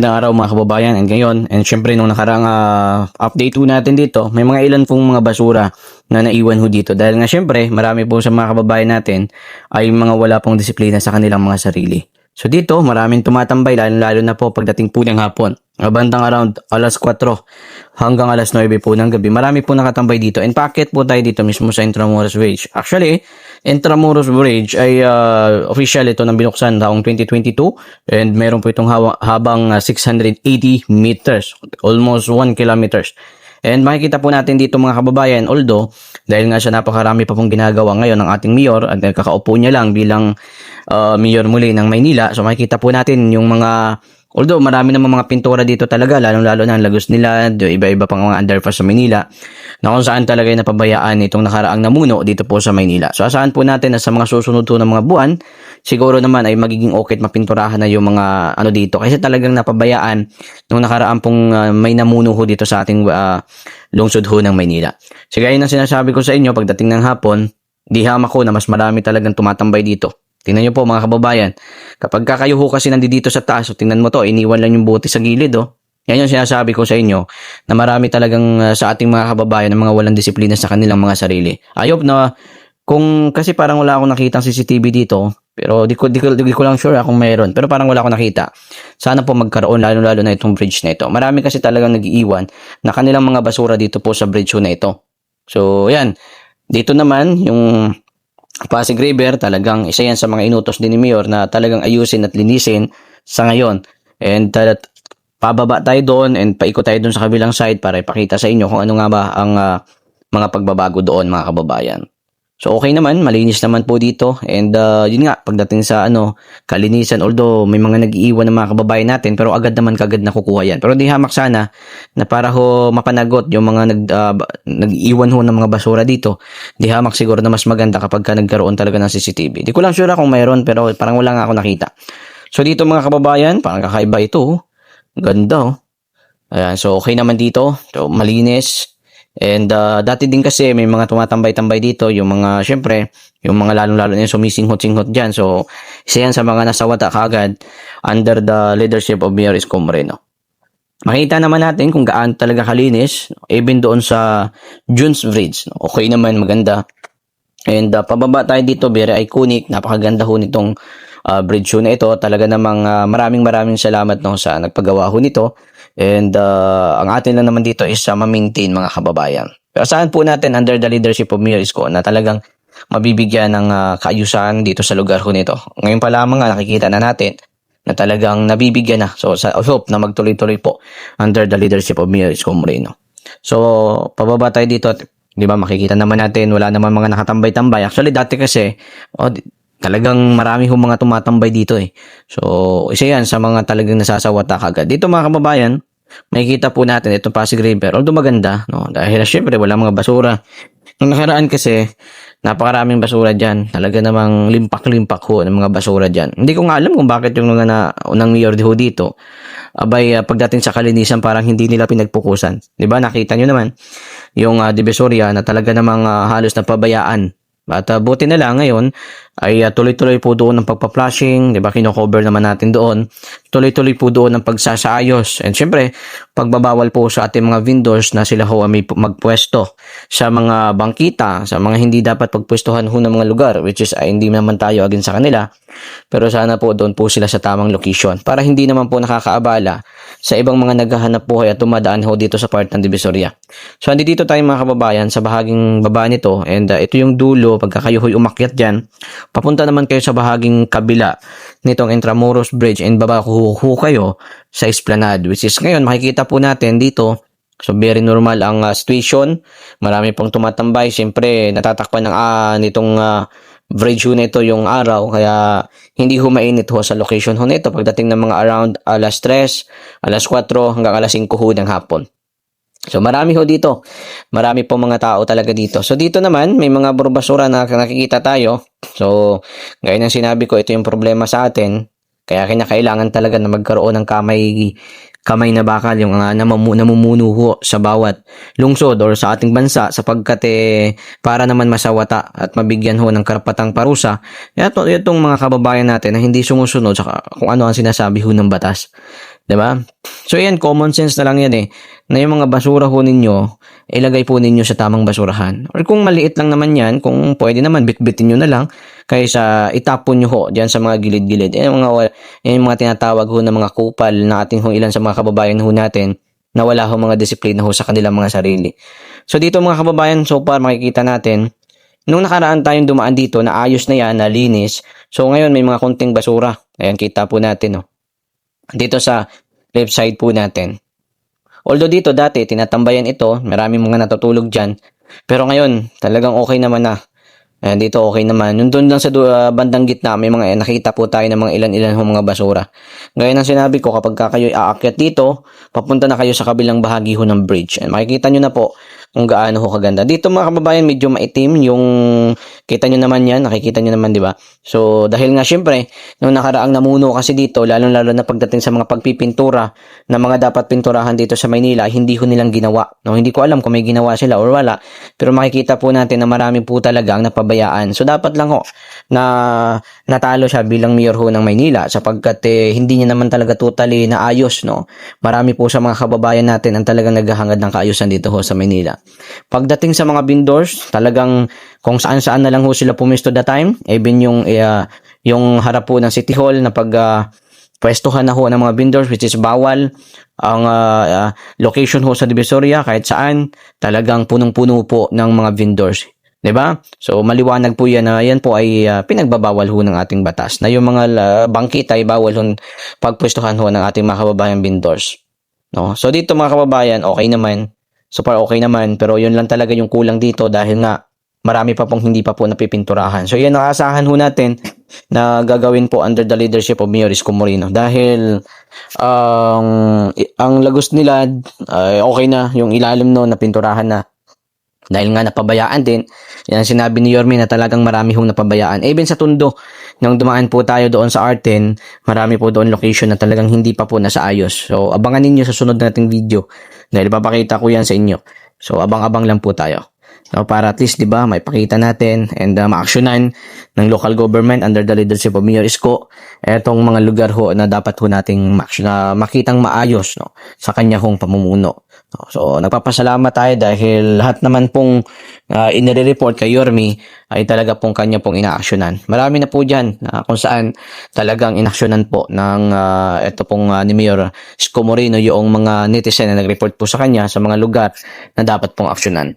Magandang araw mga kababayan, and ngayon, and syempre nung nakarang update po natin dito, may mga ilan pong mga basura na naiwan ho dito dahil nga syempre marami po sa mga kababayan natin ay mga wala pong disiplina sa kanilang mga sarili. So dito maraming tumatambay lalo na po pagdating po ng hapon. Bandang around alas 4 hanggang alas 9 po ng gabi. Marami po nakatambay dito. And packet po tayo dito mismo sa Intramuros Bridge. Actually, Intramuros Bridge ay official ito nang binuksan taong 2022 and meron po itong habang 680 meters, almost 1 kilometers. And makikita po natin dito mga kababayan, although dahil nga siya napakarami pa pong ginagawa ngayon ng ating mayor at kakaupo niya lang bilang mayor muli ng Maynila. So makikita po natin yung mga, although marami namang mga pintura dito talaga, lalong-lalo na ang Lagos nila, iba-iba pang mga underpass sa Maynila, na kung saan talaga yung napabayaan itong nakaraang namuno dito po sa Maynila. So asahan po natin na sa mga susunod po ng mga buwan, siguro naman ay magiging okay at mapinturahan na yung mga ano dito. Kasi talagang napabayaan nung nakaraan pong may namuno ho dito sa ating lungsod ho ng Maynila. So gaya ng sinasabi ko sa inyo, pagdating ng hapon, di hamak ko na mas marami talagang tumatambay dito. Tingnan nyo po mga kababayan, kapag kayo ho kasi nandito sa taas, so tingnan mo to, iniwan lang yung bote sa gilid Yan yung sinasabi ko sa inyo na marami talagang sa ating mga kababayan ng mga walang disiplina sa kanilang mga sarili. Ayop na kung kasi parang wala akong nakitang CCTV dito, pero di ko lang sure kung mayroon, pero parang wala akong nakita. Sana po magkaroon lalo na itong bridge na ito. Marami kasi talagang nag-iiwan na kanilang mga basura dito po sa bridge na ito. So yan, dito naman yung Pasig River, talagang isa yan sa mga inutos din ni Mayor na talagang ayusin at linisin sa ngayon. And pababa tayo doon and paikot tayo doon sa kabilang side para ipakita sa inyo kung ano nga ba ang mga pagbabago doon mga kababayan. So okay naman, malinis naman po dito and yun nga, pagdating sa kalinisan, although may mga nag-iiwan ng mga kababayan natin pero kagad nakukuha yan. Pero di hamak sana na para ho mapanagot yung mga nag-iwan ho ng mga basura dito. Di hamak siguro na mas maganda kapag nagkaroon talaga ng CCTV. Di ko lang sure kung mayroon pero parang wala nga ako nakita. So dito mga kababayan, parang kakaiba ito. Ganda Ayan, so okay naman dito. So malinis. And dati din kasi may mga tumatambay-tambay dito, yung mga syempre, yung mga lalong-lalo na yung sumisinghot-singhot dyan. So isa yan sa mga nasawata kagad under the leadership of Mayor Isko Moreno. Makita naman natin kung gaano talaga kalinis, even doon sa Junes Bridge. Okay naman, maganda. And pababa tayo dito, very iconic, napakaganda ho nitong bridge na ito. Talaga namang maraming salamat sa nagpagawa ho nito. And ang atin lang naman dito is ma-maintain mga kababayan. Pero saan po natin under the leadership of Mayor Isko na talagang mabibigyan ng kaayusan dito sa lugar ho nito. Ngayon pa lamang nakikita na natin na talagang nabibigyan na. So I hope na magtuloy-tuloy po under the leadership of Mayor Isko Moreno. So pababa tayo dito, di ba, makikita naman natin wala naman mga nakatambay-tambay. Actually dati kasi talagang marami hong mga tumatambay dito So, isa yan sa mga talagang nasasawata kagad. Dito mga kababayan, makikita po natin itong Pasig River. Although maganda, dahil syempre wala mga basura. Nung nakaraan kasi, napakaraming basura dyan. Talaga namang limpak-limpak ho ng mga basura dyan. Hindi ko nga alam kung bakit yung unang mayor ho dito, pagdating sa kalinisan parang hindi nila pinagpukusan. Diba, nakita nyo naman yung Divisoria na talaga namang halos napabayaan. At buti na lang ngayon ay tuloy-tuloy po doon ang pagpa-flushing, 'di ba? Kino-cover naman natin doon. Tuloy-tuloy po doon ang pagsasaayos. And syempre, pagbabawal po sa ating mga vendors na sila ho may magpwesto sa mga bangkita, sa mga hindi dapat pagpwestuhan ho ng mga lugar, which is hindi naman tayo against sa kanila. Pero sana po doon po sila sa tamang location para hindi naman po nakakaabala sa ibang mga naghahanap buhay at tumadaan ho dito sa part ng Divisoria. So andito tayo mga kababayan sa bahaging baba nito and ito yung dulo pagka kayo ho'y umakyat dyan. Papunta naman kayo sa bahaging kabila nitong Intramuros Bridge and baba ho kayo sa Esplanade, which is ngayon makikita po natin dito. So very normal ang situation. Marami pong tumatambay. Siyempre natatakpan ng nitong bridge ho nito yung araw, kaya hindi ho mainit ho sa location ho nito pagdating ng mga around alas 3, alas 4 hanggang alas 5 ho ng hapon. So marami ho dito. Marami po mga tao talaga dito. So dito naman may mga basura na nakikita tayo. So gaya ng sinabi ko, ito yung problema sa atin. Kaya kinakailangan talaga na magkaroon ng kamay na bakal yung namumuno ho sa bawat lungsod or sa ating bansa sapagkat para naman masawata at mabigyan ho ng karapatang parusa itong mga kababayan natin na hindi sumusunod sa kung ano ang sinasabi ho ng batas. 'Di ba? So yan, common sense na lang yan na yung mga basura ho ninyo, ilagay po ninyo sa tamang basurahan. Or kung maliit lang naman yan, kung pwede naman, bitbitin nyo na lang, kaysa itapon nyo ho dyan sa mga gilid-gilid. Yan yung mga tinatawag ho na mga kupal na ating ho ilan sa mga kababayan ho natin na wala ho mga disiplina ho sa kanilang mga sarili. So dito mga kababayan, so far makikita natin, nung nakaraan tayong dumaan dito, na ayos na yan, na linis. So ngayon may mga konting basura. Ayan, kita po natin. Dito sa left side po natin. Although dito dati, tinatambayan ito, maraming mga natutulog dyan. Pero ngayon, talagang okay naman na. Ayan, dito okay naman. Yung doon lang sa bandang gitna, may mga nakita po tayo ng mga ilan-ilan mga basura. Gaya ng sinabi ko, kapag kayo aakyat dito, papunta na kayo sa kabilang bahagi ho ng bridge. And makikita nyo na po kung gaano ho kaganda. Dito mga kababayan, medyo maitim yung kita nyo naman yan, nakikita nyo naman, di ba? So, dahil nga syempre, nung nakaraang namuno kasi dito, lalo-lalo na pagdating sa mga pagpipintura na mga dapat pinturahan dito sa Maynila, hindi ho nilang ginawa. No, hindi ko alam kung may ginawa sila or wala, pero makikita po natin na marami po talaga ang napabayaan. So, dapat lang ho na natalo siya bilang mayor ho ng Maynila sapagkat hindi niya naman talaga totally naayos, no? Marami po sa mga kababayan natin ang talagang naghahangad ng kaayusan dito ho sa Maynila. Pagdating sa mga vendors, talagang kung saan-saan na lang ho sila pumisto that time, even yung harap po ng City Hall na pwestuhan na ho ng mga vendors, which is bawal. Ang location ho sa Divisoria, kahit saan, talagang punong-puno po ng mga vendors. 'Di ba? So maliwanag po yan na yan po ay pinagbabawal ho ng ating batas. Na yung mga bangkita ay bawal ho pagpwestuhan ho ng ating mga kababayan vendors. No? So dito mga kababayan, okay naman. Super okay naman, pero yun lang talaga yung kulang dito dahil nga marami pa pong hindi pa po napipinturahan. So yan, nakaasahan ho natin na gagawin po under the leadership of Mayor Isko Moreno dahil ang Lagos nila okay na yung ilalim no, napinturahan na. Dahil nga napabayaan din, yan sinabi ni Yorme na talagang marami hong napabayaan. Even sa Tondo, nung dumaan po tayo doon sa R10, marami po doon location na talagang hindi pa po nasa ayos. So, abangan ninyo sa sunod nating video dahil papakita ko yan sa inyo. So, abang-abang lang po tayo. So, para at least, di ba, may pakita natin and ma-actionan ng local government under the leadership of Mayor Isko etong mga lugar ho na dapat ho nating makitang maayos no, sa kanya hong pamumuno. So, nagpapasalamat tayo dahil lahat naman pong inire-report kay Yorme ay talaga pong kanya pong inaaksyonan. Marami na po dyan kung saan talagang inaksyonan po ng ito pong ni Mayor Isko Moreno yung mga netizen na nag-report po sa kanya sa mga lugar na dapat pong aksyonan.